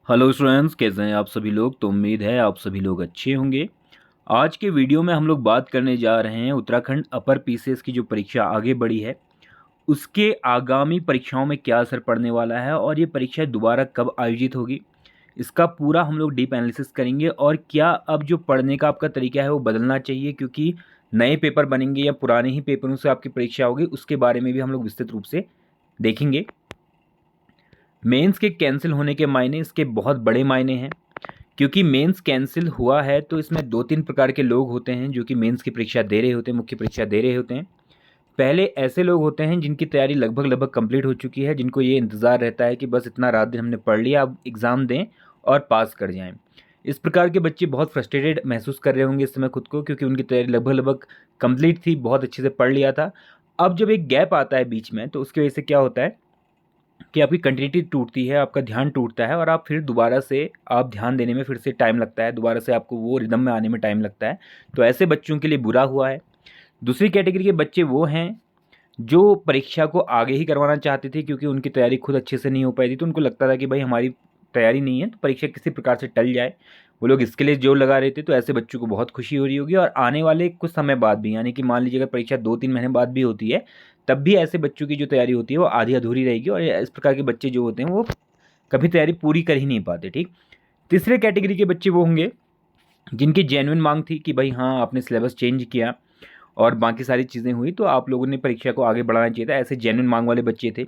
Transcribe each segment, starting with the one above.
Hello students, कैसे हैं आप सभी लोग। तो उम्मीद है आप सभी लोग अच्छे होंगे। आज के वीडियो में हम लोग बात करने जा रहे हैं उत्तराखंड अपर पीसीएस की जो परीक्षा आगे बढ़ी है उसके आगामी परीक्षाओं में क्या असर पड़ने वाला है और ये परीक्षा दोबारा कब आयोजित होगी। इसका पूरा हम लोग डीप एनालिसिस करेंगे और क्या अब जो पढ़ने का आपका तरीका है वो बदलना चाहिए, क्योंकि नए पेपर बनेंगे या पुराने ही पेपरों से आपकी परीक्षा होगी, उसके बारे में भी हम लोग विस्तृत रूप से देखेंगे। मेंस के कैंसिल होने के मायने, इसके बहुत बड़े मायने हैं, क्योंकि मेंस कैंसिल हुआ है तो इसमें दो तीन प्रकार के लोग होते हैं जो कि मेंस की परीक्षा दे रहे होते हैं, मुख्य परीक्षा दे रहे होते हैं। पहले ऐसे लोग होते हैं जिनकी तैयारी लगभग लगभग कंप्लीट हो चुकी है, जिनको ये इंतज़ार रहता है कि बस इतना रात दिन हमने पढ़ लिया, अब एग्ज़ाम दें और पास कर जाएं। इस प्रकार के बच्चे बहुत फ्रस्ट्रेटेड महसूस कर रहे होंगे इस समय खुद को, क्योंकि उनकी तैयारी लगभग लगभग कंप्लीट थी, बहुत अच्छे से पढ़ लिया था। अब जब एक गैप आता है बीच में तो उसकी वजह से क्या होता है कि आपकी कंटिन्यूटी टूटती है, आपका ध्यान टूटता है और आप फिर दोबारा से आप ध्यान देने में फिर से टाइम लगता है, दोबारा से आपको वो रिदम में आने में टाइम लगता है। तो ऐसे बच्चों के लिए बुरा हुआ है। दूसरी कैटेगरी के बच्चे वो हैं जो परीक्षा को आगे ही करवाना चाहते थे, क्योंकि उनकी तैयारी खुद अच्छे से नहीं हो पाई थी, तो उनको लगता था कि भाई हमारी तैयारी नहीं है तो परीक्षा किसी प्रकार से टल जाए। वो लोग इसके लिए जोर लगा रहे थे। तो ऐसे बच्चों को बहुत खुशी हो रही होगी। और आने वाले कुछ समय बाद भी, यानी कि मान लीजिए अगर परीक्षा 2-3 महीने बाद भी होती है, तब भी ऐसे बच्चों की जो तैयारी होती है वो आधी अधूरी रहेगी और इस प्रकार के बच्चे जो होते हैं वो कभी तैयारी पूरी कर ही नहीं पाते। ठीक। तीसरे कैटेगरी के बच्चे वो होंगे जिनकी जेन्युइन मांग थी कि भाई हाँ, आपने सिलेबस चेंज किया और बाकी सारी चीज़ें हुई तो आप लोगों ने परीक्षा को आगे बढ़ाना चाहिए था। ऐसे जेन्युइन मांग वाले बच्चे थे।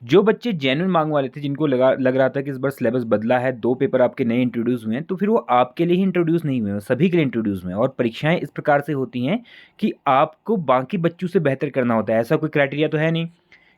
जो बच्चे जेन्युइन मांग वाले थे, जिनको लग रहा था कि इस बार सिलेबस बदला है, दो पेपर आपके नए इंट्रोड्यूस हुए हैं, तो फिर वो आपके लिए ही इंट्रोड्यूस नहीं हुए हैं, सभी के लिए इंट्रोड्यूस हुए हैं। और परीक्षाएं इस प्रकार से होती हैं कि आपको बाकी बच्चों से बेहतर करना होता है। ऐसा कोई क्राइटेरिया तो है नहीं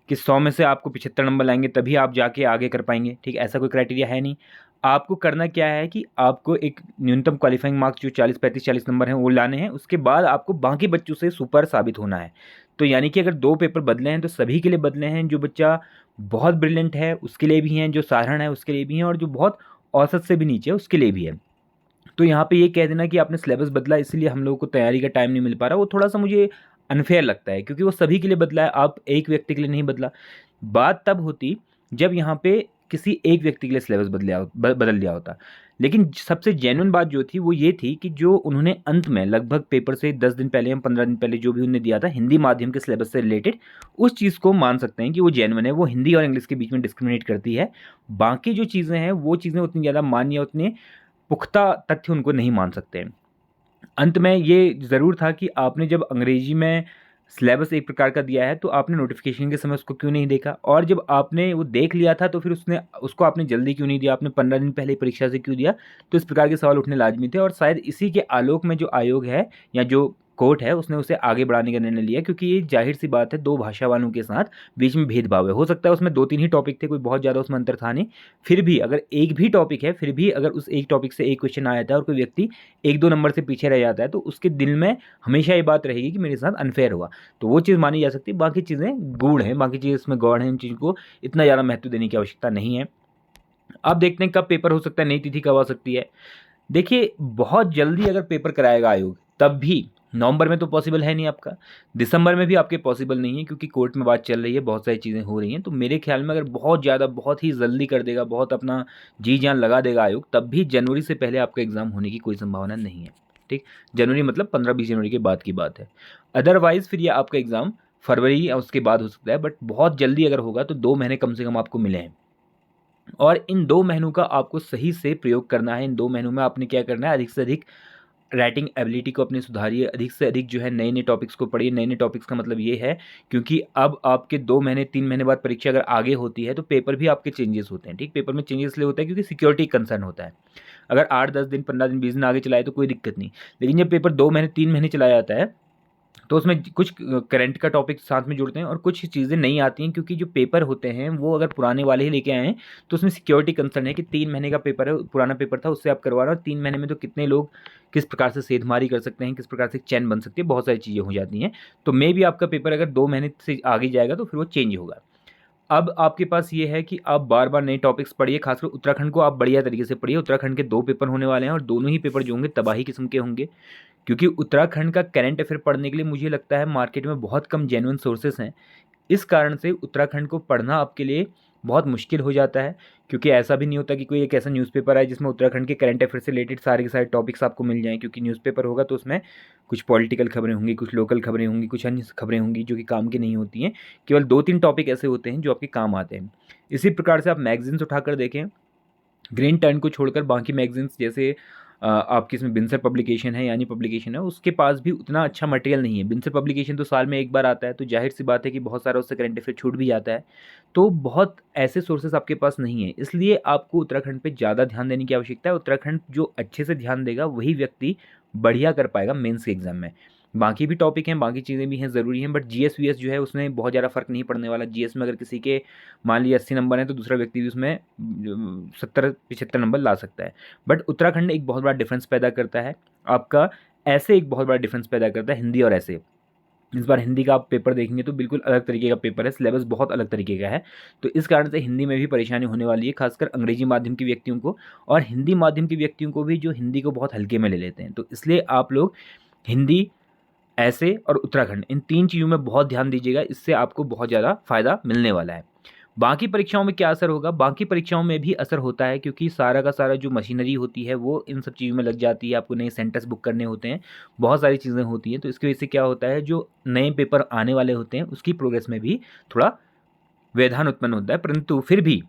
कि 100 में से आपको 75 नंबर लाएंगे तभी आप जाके आगे कर पाएंगे। ठीक, ऐसा कोई क्राइटेरिया है नहीं। आपको करना क्या है कि आपको एक न्यूनतम क्वालिफाइंग मार्क्स जो 40-35-40 नंबर हैं वो लाने हैं, उसके बाद आपको बाकी बच्चों से सुपर साबित होना है। तो यानी कि अगर दो पेपर बदले हैं तो सभी के लिए बदले हैं। जो बच्चा बहुत ब्रिलियंट है उसके लिए भी हैं, जो साधारण है उसके लिए भी हैं, और जो बहुत औसत से भी नीचे है उसके लिए भी है। तो यहाँ पे ये कह देना कि आपने सिलेबस बदला इसलिए हम लोगों को तैयारी का टाइम नहीं मिल पा रहा, वो थोड़ा सा मुझे अनफेयर लगता है, क्योंकि वो सभी के लिए बदला है, आप एक व्यक्ति के लिए नहीं बदला। बात तब होती जब यहाँ पे किसी एक व्यक्ति के लिए सिलेबस बदल दिया होता। लेकिन सबसे जेन्युइन बात जो थी वो ये थी कि जो उन्होंने अंत में लगभग पेपर से 10 दिन पहले या 15 दिन पहले जो भी उन्होंने दिया था हिंदी माध्यम के सिलेबस से रिलेटेड, उस चीज़ को मान सकते हैं कि वो जेन्युइन है। वो हिंदी और इंग्लिश के बीच में डिस्क्रिमिनेट करती है। बाकी जो चीज़ें हैं वो चीज़ें उतनी ज़्यादा मान्य, उतने पुख्ता तथ्य उनको नहीं मान सकते हैं। अंत में ये ज़रूर था कि आपने जब अंग्रेजी में सिलेबस एक प्रकार का दिया है तो आपने नोटिफिकेशन के समय उसको क्यों नहीं देखा, और जब आपने वो देख लिया था तो फिर उसको आपने जल्दी क्यों नहीं दिया, आपने 15 दिन पहले परीक्षा से क्यों दिया। तो इस प्रकार के सवाल उठने लाजमी थे और शायद इसी के आलोक में जो आयोग है या जो कोर्ट है उसने उसे आगे बढ़ाने का निर्णय लिया, क्योंकि ये जाहिर सी बात है, दो भाषा वालों के साथ बीच में भेदभाव है। हो सकता है उसमें 2-3 ही टॉपिक थे, कोई बहुत ज़्यादा उसमें अंतर था नहीं। फिर भी अगर एक भी टॉपिक है, फिर भी अगर उस एक टॉपिक से एक क्वेश्चन आ जाता है और कोई व्यक्ति 1-2 नंबर से पीछे रह जाता है तो उसके दिल में हमेशा ये बात रहेगी कि मेरे साथ अनफेयर हुआ। तो वो चीज़ मानी जा सकती है। बाकी चीज़ें गूढ़ हैं, बाकी चीज़ें इसमें गौड़ हैं, इन चीज़ों को इतना ज़्यादा महत्व देने की आवश्यकता नहीं है। अब देखते हैं कब पेपर हो सकता है, नई तिथि कब आ सकती है। देखिए, बहुत जल्दी अगर पेपर कराएगा आयोग तब भी नवंबर में तो पॉसिबल है नहीं आपका, दिसंबर में भी आपके पॉसिबल नहीं है, क्योंकि कोर्ट में बात चल रही है, बहुत सारी चीज़ें हो रही हैं। तो मेरे ख्याल में अगर बहुत ज़्यादा बहुत ही जल्दी कर देगा, बहुत अपना जी जान लगा देगा आयोग, तब भी जनवरी से पहले आपका एग्ज़ाम होने की कोई संभावना नहीं है। ठीक, जनवरी मतलब 15-20 जनवरी के बाद की बात है। अदरवाइज़ फिर ये आपका एग्ज़ाम फरवरी या उसके बाद हो सकता है, बट बहुत जल्दी अगर होगा तो 2 महीने कम से कम आपको मिले हैं। और इन 2 महीनों का आपको सही से प्रयोग करना है। इन 2 महीनों में आपने क्या करना है, अधिक से अधिक राइटिंग एबिलिटी को अपनी सुधारिए, अधिक से अधिक जो है नए नए टॉपिक्स को पढ़िए। नए नए टॉपिक्स का मतलब ये है, क्योंकि अब आपके 2 महीने 3 महीने बाद परीक्षा अगर आगे होती है तो पेपर भी आपके चेंजेस होते हैं। ठीक, पेपर में चेंजेस इसलिए होता है क्योंकि सिक्योरिटी कंसर्न होता है। अगर 8-10 दिन 15 दिन 20 दिन आगे चलाए तो कोई दिक्कत नहीं, लेकिन जब पेपर 2 महीने 3 महीने चला जाता है तो उसमें कुछ करंट का टॉपिक साथ में जुड़ते हैं और कुछ चीज़ें नहीं आती हैं, क्योंकि जो पेपर होते हैं वो अगर पुराने वाले ही लेके आए हैं तो उसमें सिक्योरिटी कंसर्न है कि 3 महीने का पेपर है, पुराना पेपर था, उससे आप करवा रहे हो। 3 महीने में तो कितने लोग किस प्रकार से सेधमारी कर सकते हैं, किस प्रकार से चैन बन सकती है, बहुत सारी चीज़ें हो जाती हैं। तो मे भी आपका पेपर अगर 2 महीने से आगे जाएगा तो फिर वो चेंज होगा। अब आपके पास ये है कि आप बार बार नए टॉपिक्स पढ़िए, खासकर उत्तराखंड को आप बढ़िया तरीके से पढ़िए। उत्तराखंड के 2 पेपर होने वाले हैं और दोनों ही पेपर जो होंगे तबाही किस्म के होंगे, क्योंकि उत्तराखंड का करंट अफेयर पढ़ने के लिए मुझे लगता है मार्केट में बहुत कम जेन्युइन सोर्सेस हैं। इस कारण से उत्तराखंड को पढ़ना आपके लिए बहुत मुश्किल हो जाता है, क्योंकि ऐसा भी नहीं होता कि कोई एक ऐसा न्यूज़पेपर है जिसमें उत्तराखंड के करंट अफेयर से रिलेटेड सारे के सारे टॉपिक्स आपको मिल जाएँ, क्योंकि न्यूज़पेपर होगा तो उसमें कुछ पॉलिटिकल खबरें होंगी, कुछ लोकल खबरें होंगी, कुछ अन्य खबरें होंगी जो कि काम की नहीं होती हैं। केवल 2-3 टॉपिक ऐसे होते हैं जो आपके काम आते हैं। इसी प्रकार से आप मैगज़ीन्स उठाकर देखें, ग्रीन टर्न को छोड़कर बाकी मैगज़ीन्स जैसे आपकी इसमें बिनसर पब्लिकेशन है, यानी पब्लिकेशन है, उसके पास भी उतना अच्छा मटेरियल नहीं है। बिनसर पब्लिकेशन तो साल में 1 बार आता है, तो ज़ाहिर-सी बात है कि बहुत सारा उससे करंट अफेयर छूट भी जाता है। तो बहुत ऐसे सोर्सेज़ आपके पास नहीं है, इसलिए आपको उत्तराखंड पे ज़्यादा ध्यान देने की आवश्यकता है। उत्तराखंड जो अच्छे से ध्यान देगा, वही व्यक्ति बढ़िया कर पाएगा मेंस के एग्ज़ाम में। बाकी भी टॉपिक हैं, बाकी चीज़ें भी हैं, ज़रूरी हैं, बट जीएस-वीएस जो है उसमें बहुत ज़्यादा फ़र्क नहीं पड़ने वाला। जीएस में अगर किसी के मान लीजिए 80 नंबर हैं, तो दूसरा व्यक्ति भी उसमें 70-75 नंबर ला सकता है। बट उत्तराखंड एक बहुत बड़ा डिफरेंस पैदा करता है, आपका ऐसे एक बहुत बड़ा डिफरेंस पैदा करता है हिंदी और ऐसे। इस बार हिंदी का आप पेपर देखेंगे तो बिल्कुल अलग तरीके का पेपर है, सिलेबस बहुत अलग तरीके का है। तो इस कारण से हिंदी में भी परेशानी होने वाली है, खासकर अंग्रेजी माध्यम के व्यक्तियों को, और हिंदी माध्यम के व्यक्तियों को भी, जो हिंदी को बहुत हल्के में ले लेते हैं। तो इसलिए आप लोग हिंदी, ऐसे और उत्तराखंड, इन 3 चीज़ों में बहुत ध्यान दीजिएगा, इससे आपको बहुत ज़्यादा फ़ायदा मिलने वाला है। बाकी परीक्षाओं में क्या असर होगा? बाकी परीक्षाओं में भी असर होता है, क्योंकि सारा का सारा जो मशीनरी होती है वो इन सब चीज़ों में लग जाती है, आपको नए सेंटर्स बुक करने होते हैं, बहुत सारी चीज़ें होती हैं, तो इसकी वजह से क्या होता है, जो नए पेपर आने वाले होते हैं उसकी प्रोग्रेस में भी थोड़ा व्यवधान उत्पन्न होता है, परंतु फिर भी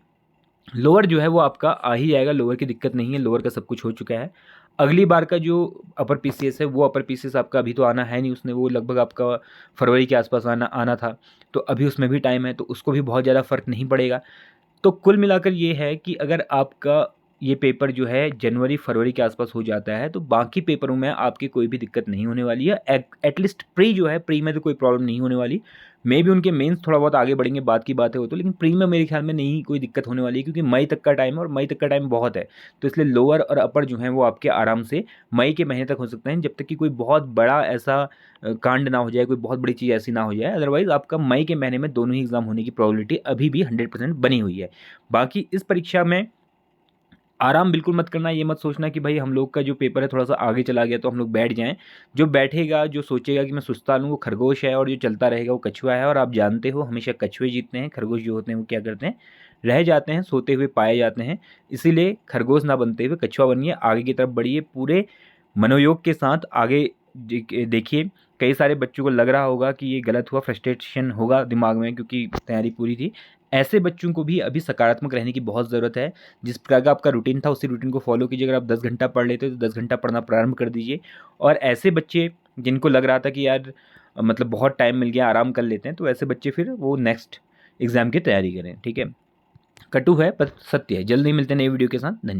लोअर जो है वो आपका आ ही जाएगा, लोअर की दिक्कत नहीं है, लोअर का सब कुछ हो चुका है। अगली बार का जो अपर पीसीएस है, वो अपर पीसीएस आपका अभी तो आना है नहीं, उसने वो लगभग आपका फरवरी के आसपास आना आना था, तो अभी उसमें भी टाइम है, तो उसको भी बहुत ज़्यादा फ़र्क नहीं पड़ेगा। तो कुल मिलाकर ये है कि अगर आपका ये पेपर जो है जनवरी-फरवरी के आसपास हो जाता है, तो बाकी पेपरों में आपकी कोई भी दिक्कत नहीं होने वाली है। एटलीस्ट प्री जो है, प्री में तो कोई प्रॉब्लम नहीं होने वाली। मेबी उनके मेंस थोड़ा बहुत आगे बढ़ेंगे, बाद की बात है वो तो, लेकिन प्री में मेरे ख्याल में नहीं कोई दिक्कत होने वाली है, क्योंकि मई तक का टाइम है और मई तक का टाइम बहुत है। तो इसलिए लोअर और अपर जो हैं वो आपके आराम से मई के महीने तक हो सकते हैं, जब तक कि कोई बहुत बड़ा ऐसा कांड ना हो जाए, कोई बहुत बड़ी चीज़ ऐसी ना हो जाए। अदरवाइज़ आपका मई के महीने में दोनों ही एग्ज़ाम होने की प्रोबेबिलिटी अभी भी 100% बनी हुई है। बाकी इस परीक्षा में आराम बिल्कुल मत करना, ये मत सोचना कि भाई हम लोग का जो पेपर है थोड़ा-सा आगे चला गया तो हम लोग बैठ जाएँ। जो बैठेगा, जो सोचेगा कि मैं सुस्ता लूँ, वो खरगोश है, और जो चलता रहेगा वो कछुआ है, और आप जानते हो हमेशा कछुए जीतते हैं, खरगोश जो होते हैं वो क्या करते हैं, रह जाते हैं, सोते हुए पाए जाते हैं। इसीलिए खरगोश ना बनते हुए कछुआ बनिए, आगे की तरफ बढ़िए, पूरे मनोयोग के साथ आगे देखिए। कई सारे बच्चों को लग रहा होगा कि ये गलत हुआ, फ्रस्ट्रेशन होगा दिमाग में, क्योंकि तैयारी पूरी थी। ऐसे बच्चों को भी अभी सकारात्मक रहने की बहुत ज़रूरत है। जिस प्रकार का आपका रूटीन था, उसी रूटीन को फॉलो कीजिए। अगर आप 10 घंटा पढ़ लेते हो तो 10 घंटा पढ़ना प्रारंभ कर दीजिए। और ऐसे बच्चे जिनको लग रहा था कि यार मतलब बहुत टाइम मिल गया, आराम कर लेते हैं, तो ऐसे बच्चे फिर वो नेक्स्ट एग्ज़ाम की तैयारी करें, ठीक है? कटु है पर सत्य है। जल्द ही मिलते हैं नई वीडियो के साथ। धन्यवाद।